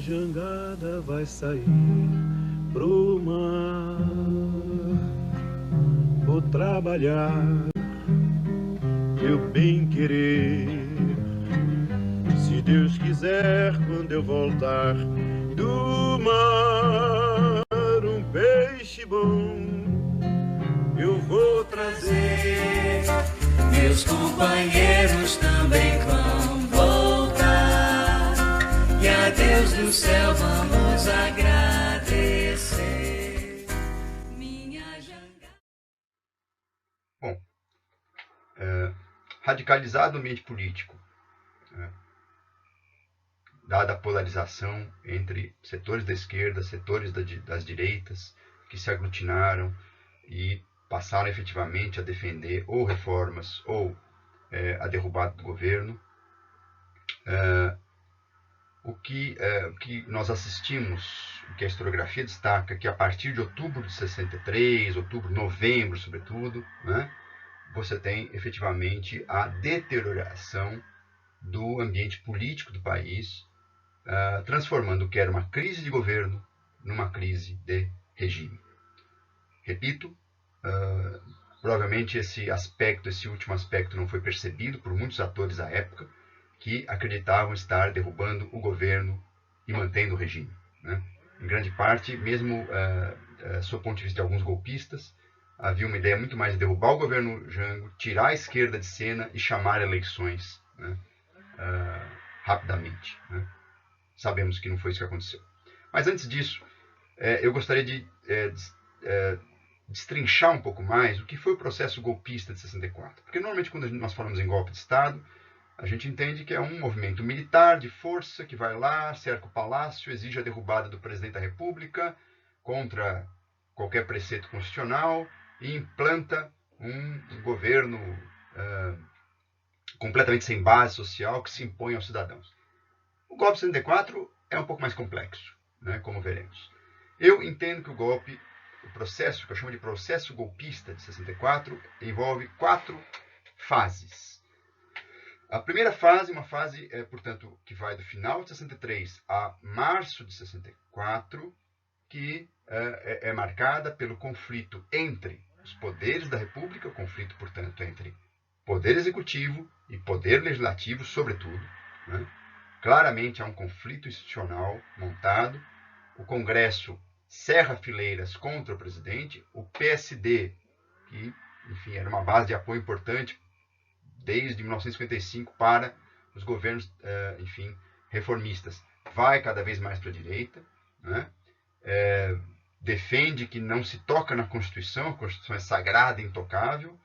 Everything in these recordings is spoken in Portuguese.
jangada vai sair pro mar, vou trabalhar meu bem querer. Se Deus quiser, quando eu voltar do mar, um peixe bom eu vou trazer. Meus companheiros também vão voltar, e a Deus do céu vamos agradecer. Minha jangada. Bom, radicalizado o ambiente político, dada a polarização entre setores da esquerda, setores das direitas, que se aglutinaram e passaram efetivamente a defender ou reformas ou a derrubada do governo. O que nós assistimos, o que a historiografia destaca, que a partir de outubro de 63, novembro sobretudo, você tem efetivamente a deterioração do ambiente político do país, transformando o que era uma crise de governo numa crise de regime. Repito, provavelmente esse último aspecto não foi percebido por muitos atores da época, que acreditavam estar derrubando o governo e mantendo o regime. Em grande parte, mesmo sob o ponto de vista de alguns golpistas, havia uma ideia muito mais de derrubar o governo Jango, tirar a esquerda de cena e chamar eleições rapidamente. Sabemos que não foi isso que aconteceu. Mas antes disso, eu gostaria de destrinchar um pouco mais o que foi o processo golpista de 64. Porque normalmente quando nós falamos em golpe de Estado, a gente entende que é um movimento militar de força que vai lá, cerca o palácio, exige a derrubada do presidente da República contra qualquer preceito constitucional e implanta um governo completamente sem base social que se impõe aos cidadãos. O golpe de 64 é um pouco mais complexo, como veremos. Eu entendo que o processo, que eu chamo de processo golpista de 64, envolve 4 fases. A primeira fase, uma fase, portanto, que vai do final de 63 a março de 64, que é marcada pelo conflito entre os poderes da República, o conflito, portanto, entre poder executivo e poder legislativo, sobretudo. Claramente há um conflito institucional montado, o Congresso cerra fileiras contra o presidente, o PSD, que, enfim, era uma base de apoio importante desde 1955 para os governos, reformistas, vai cada vez mais para a direita, defende que não se toca na Constituição, a Constituição é sagrada e intocável,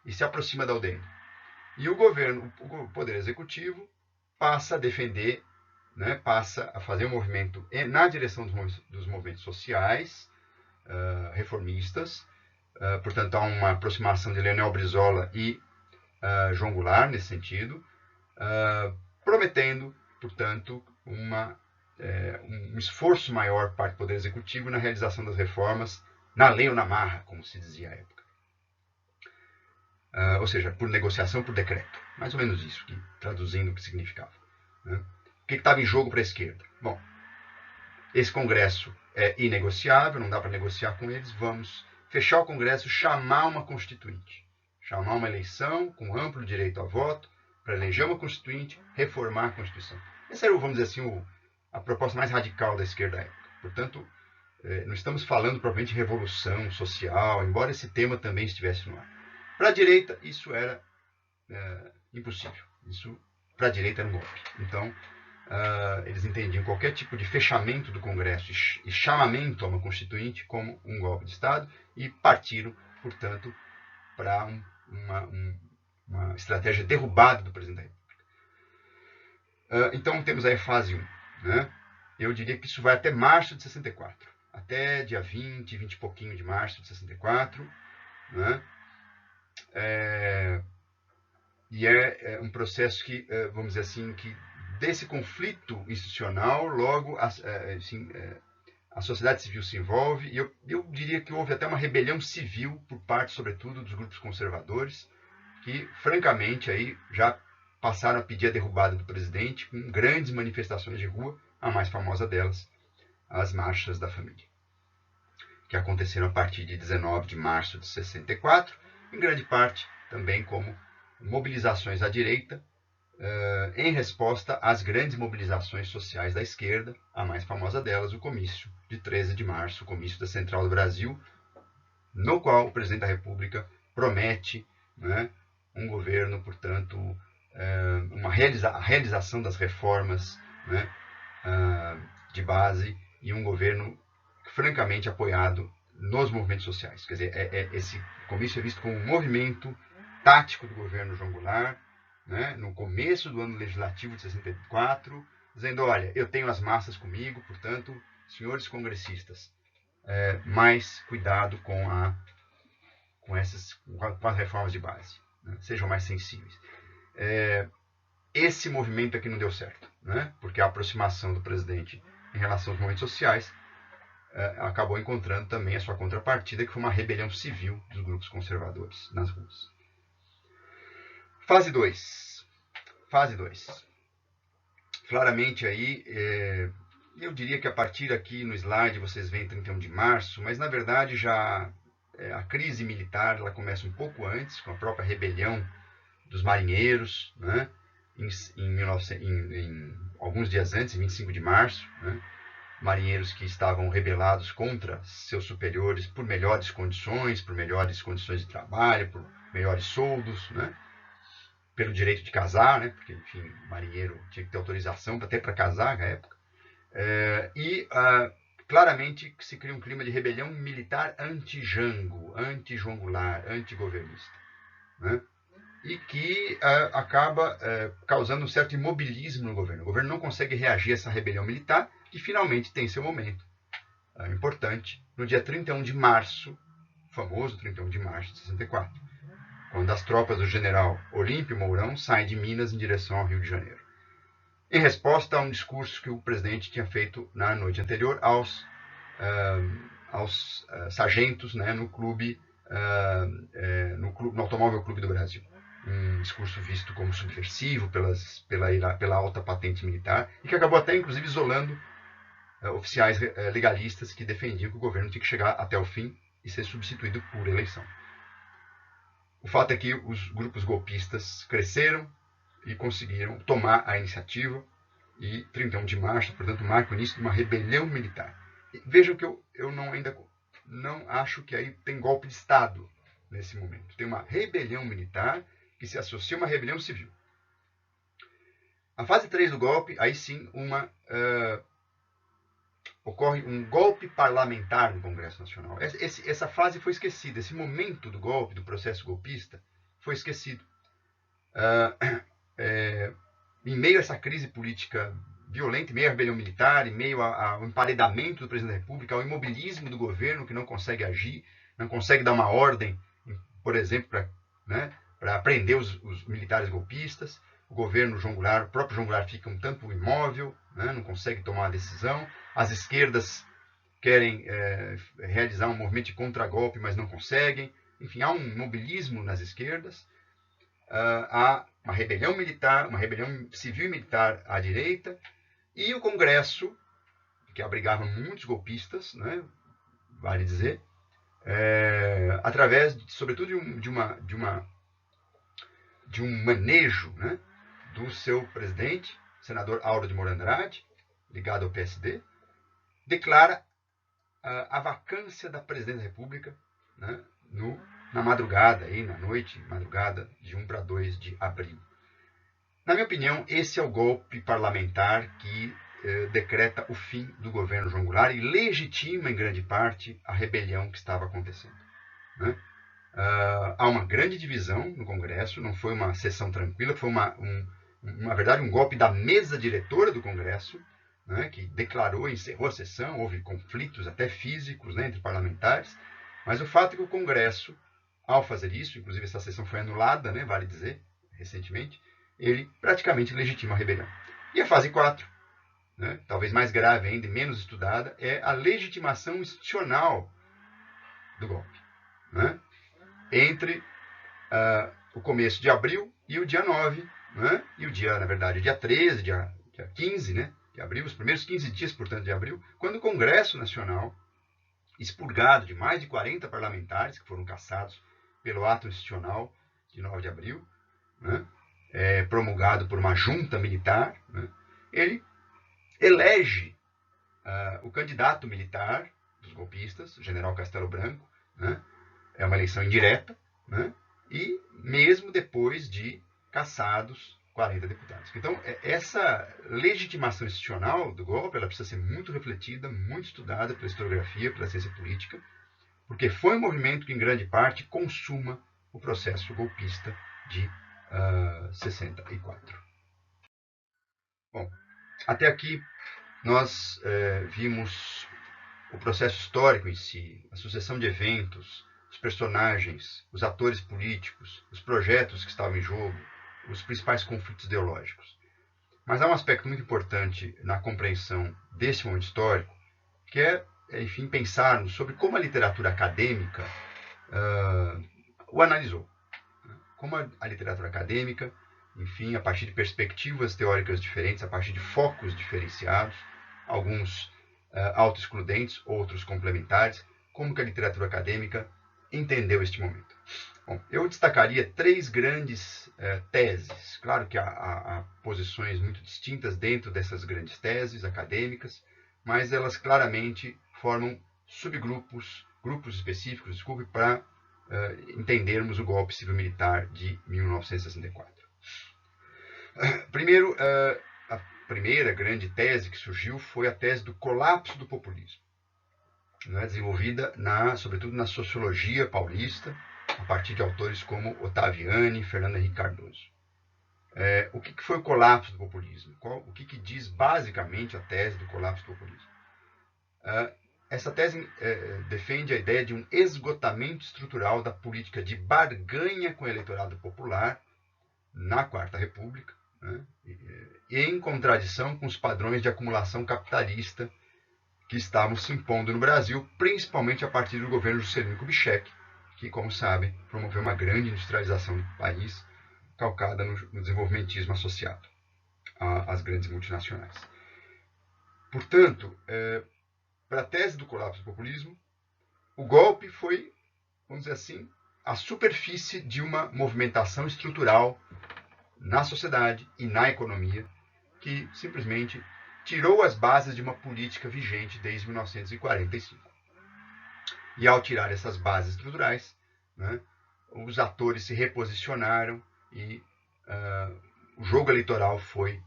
e se aproxima da UDN. E o Poder Executivo, passa a defender, passa a fazer um movimento na direção dos movimentos sociais, reformistas, portanto há uma aproximação de Leonel Brizola e João Goulart nesse sentido, prometendo, portanto, um esforço maior por parte do Poder Executivo na realização das reformas na lei ou na marra, como se dizia à época. Ou seja, por negociação, por decreto. Mais ou menos isso, traduzindo o que significava. O que estava em jogo para a esquerda? Bom, esse Congresso é inegociável, não dá para negociar com eles, vamos fechar o Congresso, chamar uma constituinte. Chamar uma eleição com amplo direito a voto para eleger uma constituinte, reformar a Constituição. Essa era, vamos dizer assim, a proposta mais radical da esquerda da época. Portanto, não estamos falando propriamente de revolução social, embora esse tema também estivesse no ar. Para a direita, isso era impossível. Isso, para a direita, era um golpe. Então, eles entendiam qualquer tipo de fechamento do Congresso e chamamento a uma constituinte como um golpe de Estado e partiram, portanto, para uma estratégia derrubada do presidente da República. Então, temos aí a fase 1. Eu diria que isso vai até março de 64. Até dia 20 e pouquinho de março de 64. E é um processo que, vamos dizer assim, que desse conflito institucional, logo a sociedade civil se envolve, e eu diria que houve até uma rebelião civil por parte, sobretudo, dos grupos conservadores, que, francamente, aí já passaram a pedir a derrubada do presidente com grandes manifestações de rua, a mais famosa delas, as Marchas da Família, que aconteceram a partir de 19 de março de 64, em grande parte também como mobilizações à direita, em resposta às grandes mobilizações sociais da esquerda, a mais famosa delas, o comício de 13 de março, o comício da Central do Brasil, no qual o presidente da República promete, né, um governo, portanto, a realização das reformas, né, de base, e um governo francamente apoiado nos movimentos sociais. Quer dizer, esse comício é visto como um movimento tático do governo João Goulart, né, no começo do ano legislativo de 64, dizendo, olha, eu tenho as massas comigo, portanto, senhores congressistas, mais cuidado com as reformas de base, né, sejam mais sensíveis. Esse movimento aqui não deu certo, né, porque a aproximação do presidente em relação aos movimentos sociais acabou encontrando também a sua contrapartida, que foi uma rebelião civil dos grupos conservadores nas ruas. Fase 2. Fase 2. Claramente aí, eu diria que a partir aqui no slide vocês veem 31 de março, mas na verdade já a crise militar ela começa um pouco antes, com a própria rebelião dos marinheiros, né, alguns dias antes, em 25 de março, né, marinheiros que estavam rebelados contra seus superiores por melhores condições de trabalho, por melhores soldos, né, pelo direito de casar, né, porque, enfim, o marinheiro tinha que ter autorização até para casar na época. Claramente se cria um clima de rebelião militar anti-Jango, anti-João Goulart, anti-governista, né, e que acaba causando um certo imobilismo no governo. O governo não consegue reagir a essa rebelião militar, que finalmente tem seu momento importante no dia 31 de março, famoso 31 de março de 64, quando as tropas do general Olímpio Mourão saem de Minas em direção ao Rio de Janeiro, em resposta a um discurso que o presidente tinha feito na noite anterior aos sargentos, né, no Automóvel Clube do Brasil. Um discurso visto como subversivo pela alta patente militar e que acabou até, inclusive, isolando oficiais legalistas que defendiam que o governo tinha que chegar até o fim e ser substituído por eleição. O fato é que os grupos golpistas cresceram e conseguiram tomar a iniciativa, e 31 de março, portanto, marca o início de uma rebelião militar. E vejam que eu ainda não acho que aí tem golpe de Estado nesse momento. Tem uma rebelião militar que se associa a uma rebelião civil. A fase 3 do golpe, aí sim, ocorre um golpe parlamentar no Congresso Nacional. Essa fase foi esquecida, esse momento do golpe, do processo golpista, foi esquecido. Em meio a essa crise política violenta, em meio à rebelião militar, em meio ao emparedamento do presidente da República, ao imobilismo do governo que não consegue agir, não consegue dar uma ordem, por exemplo, para prender os militares golpistas, o governo João Goulart, o próprio João Goulart fica um tanto imóvel, né, não consegue tomar uma decisão, as esquerdas querem realizar um movimento de contragolpe, mas não conseguem, enfim, há um imobilismo nas esquerdas, há uma rebelião militar, uma rebelião civil e militar à direita, e o Congresso, que abrigava muitos golpistas, né, vale dizer, através, sobretudo, de um manejo, né, do seu presidente, senador Auro de Moura Andrade, ligado ao PSD, declara a vacância da presidência da República, né, na madrugada, madrugada de 1 para 2 de abril. Na minha opinião, esse é o golpe parlamentar que decreta o fim do governo João Goulart e legitima, em grande parte, a rebelião que estava acontecendo, né? Há uma grande divisão no Congresso, não foi uma sessão tranquila, foi na verdade, um golpe da mesa diretora do Congresso, né, que declarou e encerrou a sessão, houve conflitos até físicos, né, entre parlamentares, mas o fato é que o Congresso, ao fazer isso, inclusive essa sessão foi anulada, né, vale dizer, recentemente, ele praticamente legitima a rebelião. E a fase 4, né, talvez mais grave ainda e menos estudada, é a legitimação institucional do golpe, né, entre o começo de abril e o dia 9, né, e o dia, na verdade, dia 13, dia 15, né, de abril, os primeiros 15 dias, portanto, de abril, quando o Congresso Nacional, expurgado de mais de 40 parlamentares que foram cassados pelo ato institucional de 9 de abril, né, promulgado por uma junta militar, né, ele elege o candidato militar dos golpistas, o general Castelo Branco, né, é uma eleição indireta, né, e mesmo depois de cassados 40 deputados. Então, essa legitimação institucional do golpe, ela precisa ser muito refletida, muito estudada pela historiografia, pela ciência política, porque foi um movimento que, em grande parte, consuma o processo golpista de 64. Bom, até aqui nós vimos o processo histórico em si, a sucessão de eventos, os personagens, os atores políticos, os projetos que estavam em jogo, os principais conflitos ideológicos. Mas há um aspecto muito importante na compreensão desse momento histórico, que é, enfim, pensarmos sobre como a literatura acadêmica o analisou. Como a literatura acadêmica, enfim, a partir de perspectivas teóricas diferentes, a partir de focos diferenciados, alguns autoexcludentes, outros complementares, como que a literatura acadêmica entendeu este momento. Bom, eu destacaria 3 grandes teses. Claro que há posições muito distintas dentro dessas grandes teses acadêmicas, mas elas claramente formam subgrupos, grupos específicos, desculpe, para entendermos o golpe civil-militar de 1964. Primeiro, a primeira grande tese que surgiu foi a tese do colapso do populismo, né, desenvolvida, sobretudo na sociologia paulista, a partir de autores como Ottaviani e Fernando Henrique Cardoso. O que foi o colapso do populismo? O que diz basicamente a tese do colapso do populismo? Essa tese defende a ideia de um esgotamento estrutural da política de barganha com o eleitorado popular na Quarta República, né, em contradição com os padrões de acumulação capitalista que estavam se impondo no Brasil, principalmente a partir do governo Juscelino Kubitschek, que, como sabem, promoveu uma grande industrialização do país, calcada no desenvolvimentismo associado às grandes multinacionais. Portanto, para a tese do colapso do populismo, o golpe foi, vamos dizer assim, a superfície de uma movimentação estrutural na sociedade e na economia, que simplesmente tirou as bases de uma política vigente desde 1945. E ao tirar essas bases estruturais, né, os atores se reposicionaram e o jogo eleitoral foi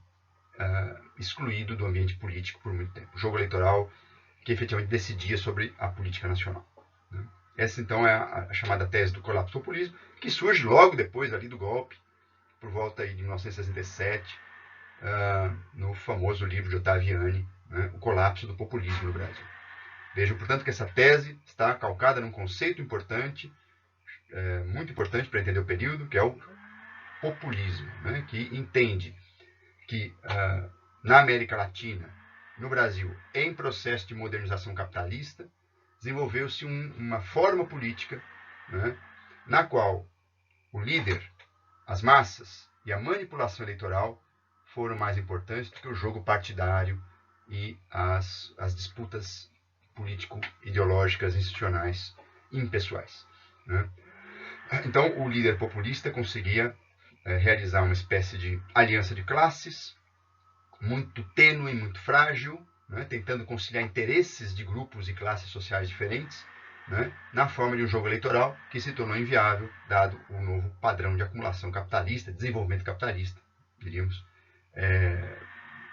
excluído do ambiente político por muito tempo. O jogo eleitoral que efetivamente decidia sobre a política nacional. Né. Essa, então, é a chamada tese do colapso do populismo, que surge logo depois ali do golpe, por volta aí de 1967, no famoso livro de Ottaviani, né, O Colapso do Populismo no Brasil. Vejam, portanto, que essa tese está calcada num conceito importante, muito importante para entender o período, que é o populismo, né, que entende que na América Latina, no Brasil, em processo de modernização capitalista, desenvolveu-se uma forma política, né, na qual o líder, as massas e a manipulação eleitoral foram mais importantes do que o jogo partidário e as disputas político-ideológicas, institucionais e impessoais. Né? Então, o líder populista conseguia realizar uma espécie de aliança de classes, muito tênue, muito frágil, né? Tentando conciliar interesses de grupos e classes sociais diferentes, né? Na forma de um jogo eleitoral que se tornou inviável, dado o novo padrão de acumulação capitalista, desenvolvimento capitalista, diríamos,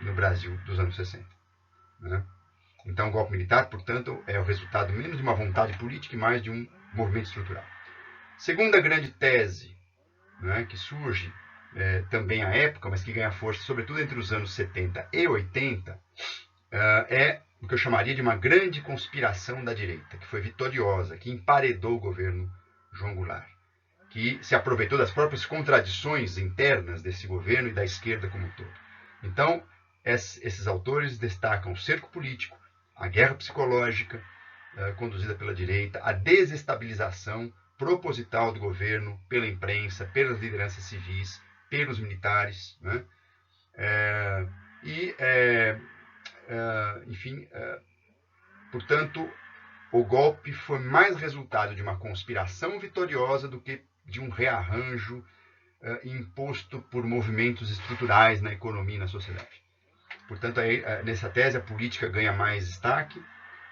no Brasil dos anos 60. Né? Então, o golpe militar, portanto, é o resultado menos de uma vontade política e mais de um movimento estrutural. Segunda grande tese, né, que surge também à época, mas que ganha força, sobretudo entre os anos 70 e 80, é o que eu chamaria de uma grande conspiração da direita, que foi vitoriosa, que emparedou o governo João Goulart, que se aproveitou das próprias contradições internas desse governo e da esquerda como um todo. Então, esses autores destacam o cerco político, a guerra psicológica conduzida pela direita, a desestabilização proposital do governo pela imprensa, pelas lideranças civis, pelos militares, né? enfim, portanto, o golpe foi mais resultado de uma conspiração vitoriosa do que de um rearranjo imposto por movimentos estruturais na economia e na sociedade. Portanto, aí, nessa tese, a política ganha mais destaque,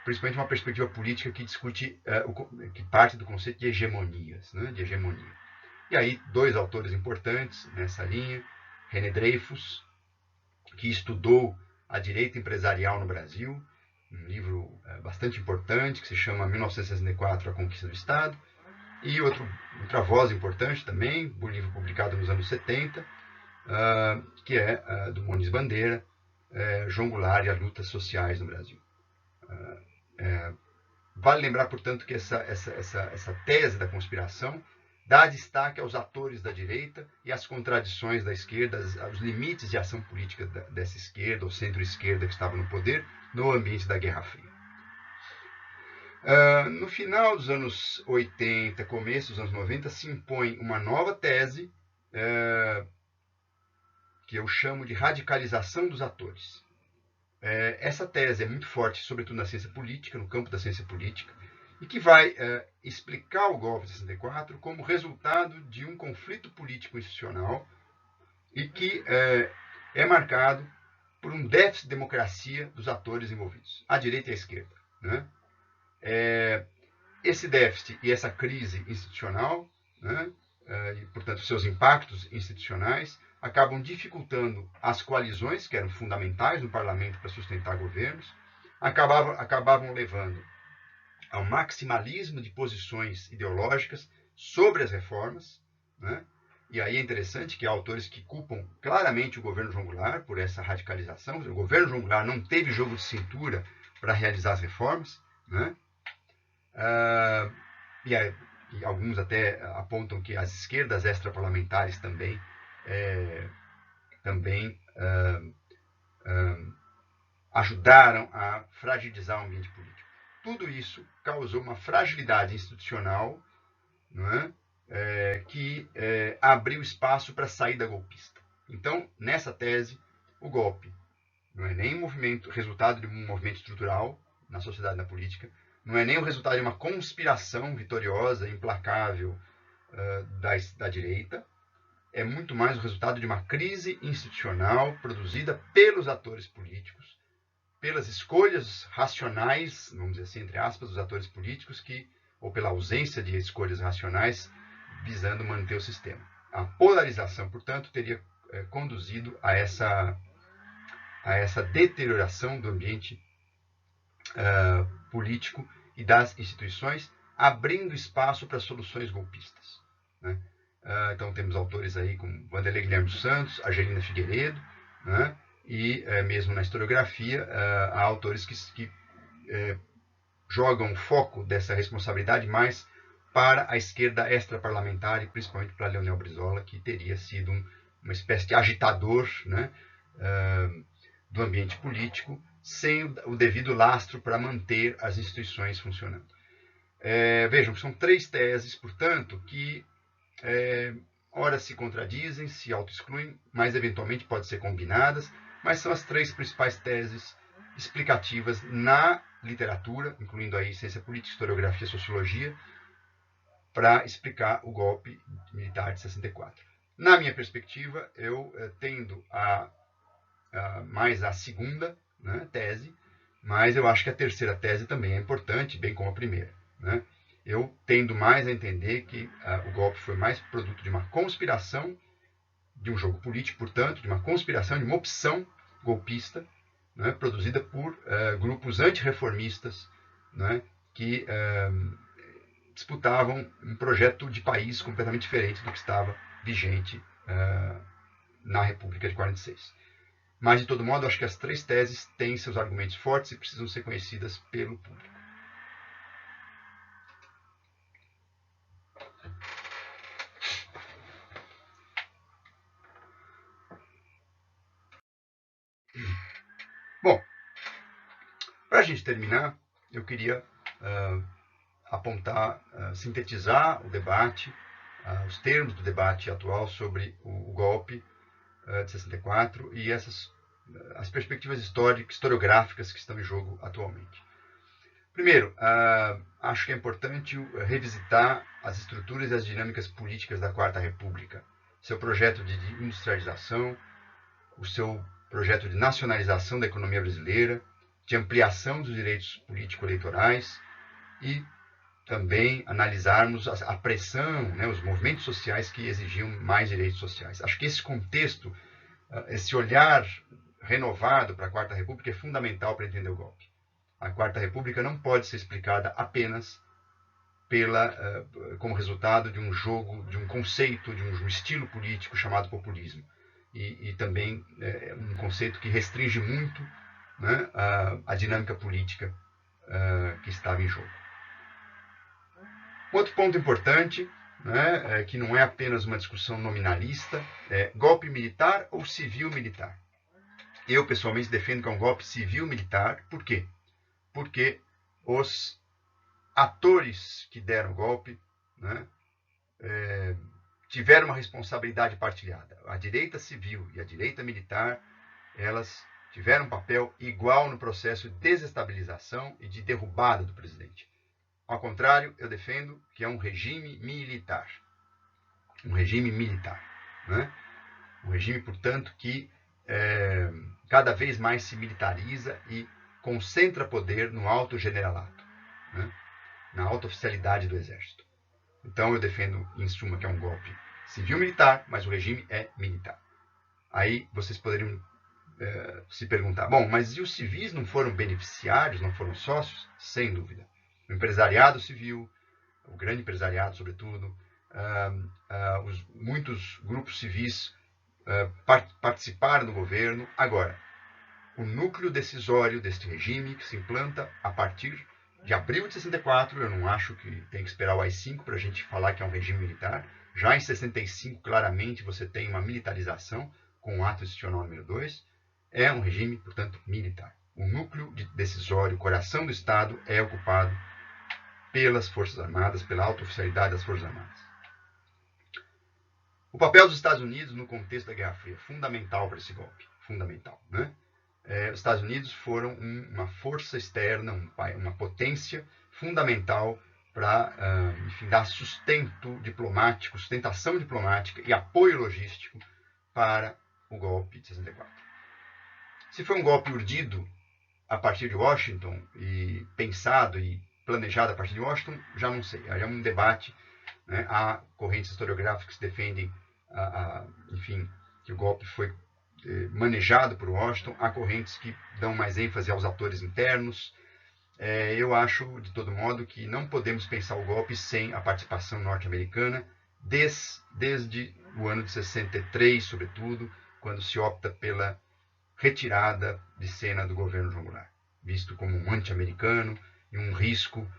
principalmente uma perspectiva política que discute, que parte do conceito de hegemonias, né, de hegemonia. E aí, dois autores importantes nessa linha, René Dreyfus, que estudou a direita empresarial no Brasil, um livro bastante importante, que se chama 1964, A Conquista do Estado, e outra voz importante também, um livro publicado nos anos 70, que é do Muniz Bandeira, João Goulart e as lutas sociais no Brasil. Vale lembrar, portanto, que essa tese da conspiração dá destaque aos atores da direita e às contradições da esquerda, aos limites de ação política dessa esquerda ou centro-esquerda que estava no poder no ambiente da Guerra Fria. No final dos anos 80, começo dos anos 90, se impõe uma nova tese que eu chamo de radicalização dos atores. Essa tese é muito forte, sobretudo na ciência política, no campo da ciência política, e que vai explicar o golpe de 64 como resultado de um conflito político institucional e que é marcado por um déficit de democracia dos atores envolvidos, à direita e à esquerda, né? Esse déficit e essa crise institucional, né, e, portanto, seus impactos institucionais, acabam dificultando as coalizões, que eram fundamentais no parlamento para sustentar governos, acabavam levando ao maximalismo de posições ideológicas sobre as reformas, né? E aí é interessante que há autores que culpam claramente o governo João Goulart por essa radicalização. O governo João Goulart não teve jogo de cintura para realizar as reformas, né? E alguns até apontam que as esquerdas extraparlamentares também ajudaram a fragilizar o ambiente político. Tudo isso causou uma fragilidade institucional, não é? Que abriu espaço para a saída golpista. Então, nessa tese, o golpe não é nem resultado de um movimento estrutural na sociedade e na política, não é nem o resultado de uma conspiração vitoriosa, implacável da direita, é muito mais o resultado de uma crise institucional produzida pelos atores políticos, pelas escolhas racionais, vamos dizer assim, entre aspas, dos atores políticos, ou pela ausência de escolhas racionais, visando manter o sistema. A polarização, portanto, teria conduzido a essa deterioração do ambiente político e das instituições, abrindo espaço para soluções golpistas, né? Então temos autores aí como Vanderlei Guilherme dos Santos, Argelina Figueiredo, né? E mesmo na historiografia há autores que jogam o foco dessa responsabilidade mais para a esquerda extraparlamentar e principalmente para Leonel Brizola, que teria sido uma espécie de agitador, né, do ambiente político, sem o devido lastro para manter as instituições funcionando. Vejam, são três teses, portanto, que ora se contradizem, se autoexcluem, mas eventualmente podem ser combinadas, mas são as três principais teses explicativas na literatura, incluindo aí ciência política, historiografia, sociologia, para explicar o golpe militar de 64. Na minha perspectiva, eu tendo mais a segunda, né, tese, mas eu acho que a terceira tese também é importante, bem como a primeira, né? Eu tendo mais a entender que o golpe foi mais produto de uma conspiração, de um jogo político, portanto, de uma conspiração, de uma opção golpista, né, produzida por grupos antirreformistas, né, que disputavam um projeto de país completamente diferente do que estava vigente na República de 46. Mas, de todo modo, acho que as três teses têm seus argumentos fortes e precisam ser conhecidas pelo público. Bom, para a gente terminar, eu queria apontar, sintetizar o debate, os termos do debate atual sobre o golpe de 64 e essas as perspectivas historiográficas que estão em jogo atualmente. Primeiro, acho que é importante revisitar as estruturas e as dinâmicas políticas da Quarta República, seu projeto de industrialização, o seu projeto de nacionalização da economia brasileira, de ampliação dos direitos político-eleitorais e também analisarmos a pressão, né, os movimentos sociais que exigiam mais direitos sociais. Acho que esse contexto, esse olhar renovado para a Quarta República é fundamental para entender o golpe. A Quarta República não pode ser explicada apenas como resultado de um jogo, de um conceito, de um estilo político chamado populismo. E também um conceito que restringe muito, né, a dinâmica política que estava em jogo. Outro ponto importante, né, que não é apenas uma discussão nominalista, é golpe militar ou civil-militar. Eu, pessoalmente, defendo que é um golpe civil-militar. Por quê? Porque os atores que deram o golpe, né, tiveram uma responsabilidade partilhada. A direita civil e a direita militar, elas tiveram um papel igual no processo de desestabilização e de derrubada do presidente. Ao contrário, eu defendo que é um regime militar. Um regime militar. Né? Um regime, portanto, que cada vez mais se militariza e concentra poder no alto generalato, né? Na alta oficialidade do exército. Então eu defendo, em suma, que é um golpe civil-militar, mas o regime é militar. Aí vocês poderiam se perguntar, bom, mas e os civis não foram beneficiários, não foram sócios? Sem dúvida. O empresariado civil, o grande empresariado, sobretudo, muitos grupos civis participaram do governo. Agora, o núcleo decisório deste regime, que se implanta a partir de abril de 64, eu não acho que tem que esperar o AI-5 para a gente falar que é um regime militar. Já em 65, claramente, você tem uma militarização com o ato institucional número 2. É um regime, portanto, militar. O núcleo decisório, o coração do Estado, é ocupado pelas Forças Armadas, pela alta oficialidade das Forças Armadas. O papel dos Estados Unidos no contexto da Guerra Fria, fundamental para esse golpe. Fundamental, né? Os Estados Unidos foram uma força externa, uma potência fundamental para, dar sustento diplomático, sustentação diplomática e apoio logístico para o golpe de 64. Se foi um golpe urdido a partir de Washington e pensado e planejado a partir de Washington, já não sei. Aí é um debate, né? Há correntes historiográficas que defendem, que o golpe foi manejado por Washington. Há correntes que dão mais ênfase aos atores internos. Eu acho, de todo modo, que não podemos pensar o golpe sem a participação norte-americana, desde o ano de 63, sobretudo, quando se opta pela retirada de cena do governo João Goulart, visto como um anti-americano e um risco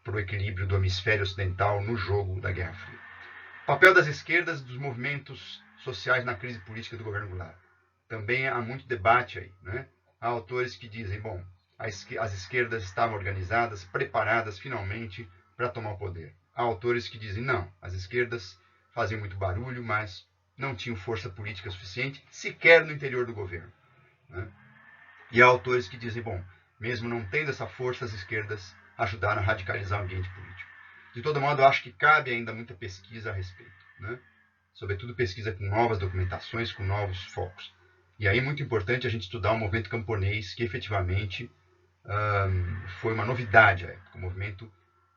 para o equilíbrio do hemisfério ocidental no jogo da Guerra Fria. O papel das esquerdas e dos movimentos sociais na crise política do governo Goulart. Também há muito debate aí, né? Há autores que dizem, bom, as esquerdas estavam organizadas, preparadas finalmente para tomar o poder. Há autores que dizem, não, as esquerdas faziam muito barulho, mas não tinham força política suficiente, sequer no interior do governo, né? E há autores que dizem, bom, mesmo não tendo essa força, as esquerdas ajudaram a radicalizar o ambiente político. De todo modo, eu acho que cabe ainda muita pesquisa a respeito, né? Sobretudo pesquisa com novas documentações, com novos focos. E aí é muito importante a gente estudar o movimento camponês, que efetivamente foi uma novidade à época, um movimento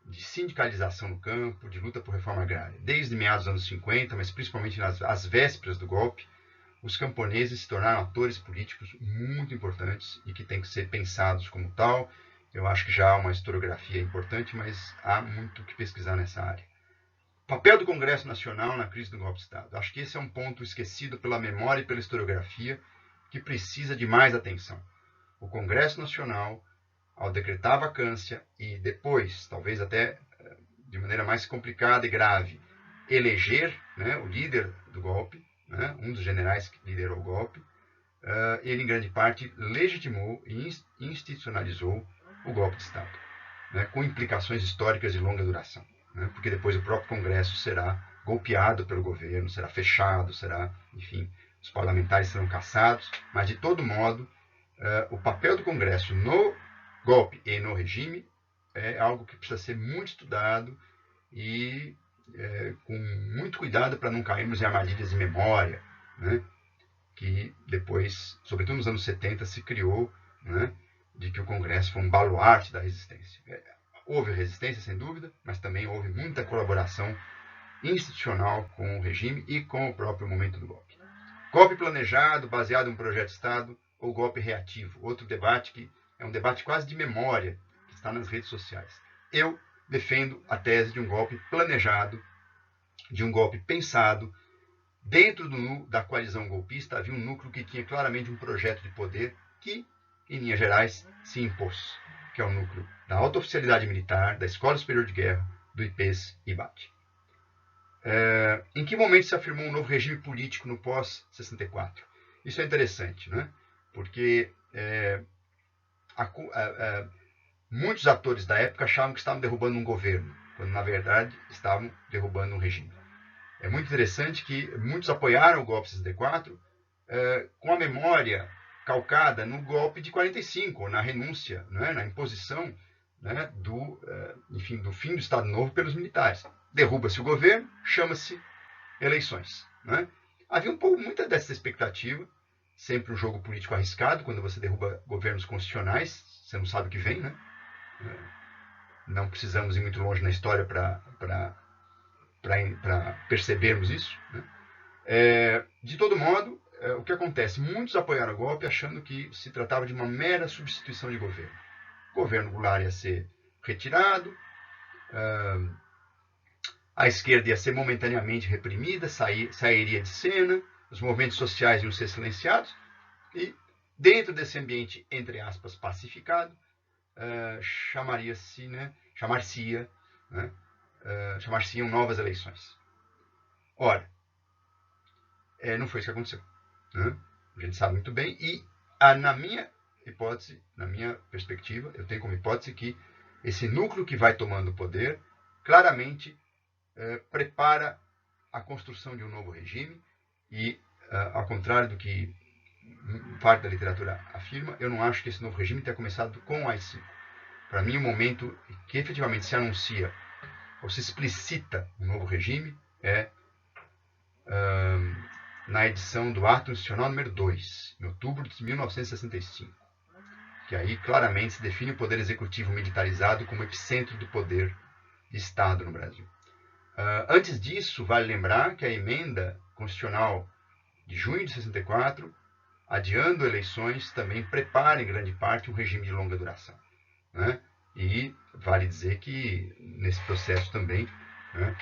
de sindicalização no campo, de luta por reforma agrária. Desde meados dos anos 50, mas principalmente às vésperas do golpe, os camponeses se tornaram atores políticos muito importantes e que têm que ser pensados como tal. Eu acho que já há uma historiografia importante, mas há muito que pesquisar nessa área. O papel do Congresso Nacional na crise do golpe de Estado. Acho que esse é um ponto esquecido pela memória e pela historiografia, que precisa de mais atenção. O Congresso Nacional, ao decretar a vacância e depois, talvez até de maneira mais complicada e grave, eleger, né, o líder do golpe, né, um dos generais que liderou o golpe, ele em grande parte legitimou e institucionalizou o golpe de Estado, né, com implicações históricas de longa duração, né, porque depois o próprio Congresso será golpeado pelo governo, será fechado, será, enfim, os parlamentares serão cassados, mas de todo modo, o papel do Congresso no golpe e no regime é algo que precisa ser muito estudado e com muito cuidado para não cairmos em armadilhas de memória, né, que depois, sobretudo nos anos 70, se criou, né, de que o Congresso foi um baluarte da resistência. Houve resistência, sem dúvida, mas também houve muita colaboração institucional com o regime e com o próprio momento do golpe. Golpe planejado, baseado em um projeto de Estado, ou golpe reativo. Outro debate que é um debate quase de memória, que está nas redes sociais. Eu defendo a tese de um golpe planejado, de um golpe pensado. Dentro da coalizão golpista havia um núcleo que tinha claramente um projeto de poder que, em linhas gerais, se impôs, que é o núcleo da alta oficialidade militar, da Escola Superior de Guerra, do IPES-IBAT. Em que momento se afirmou um novo regime político no pós-64? Isso é interessante, né? Porque muitos atores da época achavam que estavam derrubando um governo, quando na verdade estavam derrubando um regime. É muito interessante que muitos apoiaram o golpe de 64 com a memória calcada no golpe de 45, na renúncia, né, na imposição, né, do fim do Estado Novo pelos militares. Derruba-se o governo, chama-se eleições. Né? Havia muita dessa expectativa, sempre um jogo político arriscado, quando você derruba governos constitucionais, você não sabe o que vem, né? Não precisamos ir muito longe na história para percebermos isso. Né? De todo modo, o que acontece? Muitos apoiaram o golpe achando que se tratava de uma mera substituição de governo. O governo Goulart ia ser retirado, a esquerda ia ser momentaneamente reprimida, sairia de cena, os movimentos sociais iam ser silenciados, e dentro desse ambiente, entre aspas, pacificado, chamar-se-iam novas eleições. Ora, não foi isso que aconteceu. Né? A gente sabe muito bem, e na minha hipótese, na minha perspectiva, eu tenho como hipótese que esse núcleo que vai tomando o poder, claramente prepara a construção de um novo regime, e, ao contrário do que parte da literatura afirma, eu não acho que esse novo regime tenha começado com o AI-5. Para mim, o momento que efetivamente se anuncia ou se explicita um novo regime é na edição do Ato Institucional número 2, em outubro de 1965, que aí claramente se define o poder executivo militarizado como epicentro do poder de Estado no Brasil. Antes disso, vale lembrar que a emenda constitucional de junho de 64, adiando eleições, também prepara em grande parte um regime de longa duração. Né? E vale dizer que nesse processo também, né,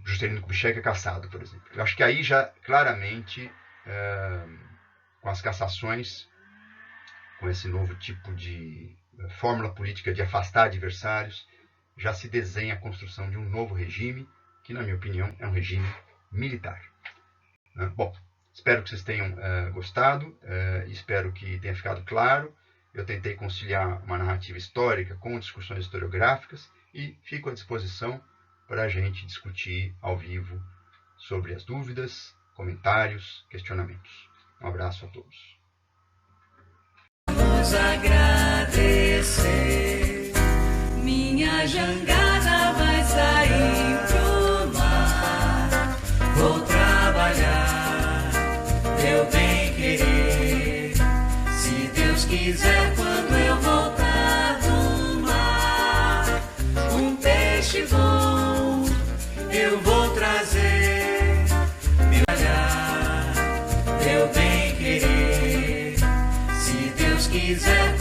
Juscelino Kubitschek é cassado, por exemplo. Eu acho que aí já claramente, com as cassações, com esse novo tipo de fórmula política de afastar adversários, já se desenha a construção de um novo regime, que, na minha opinião, é um regime militar. Bom, espero que vocês tenham gostado, espero que tenha ficado claro. Eu tentei conciliar uma narrativa histórica com discussões historiográficas e fico à disposição para a gente discutir ao vivo sobre as dúvidas, comentários, questionamentos. Um abraço a todos. Vamos agradecer. Minha jangada vai sair pro mar. Vou trabalhar, meu bem querer. Se Deus quiser, quando eu voltar do mar, um peixe bom eu vou trazer. Meu olhar, meu bem querer. Se Deus quiser,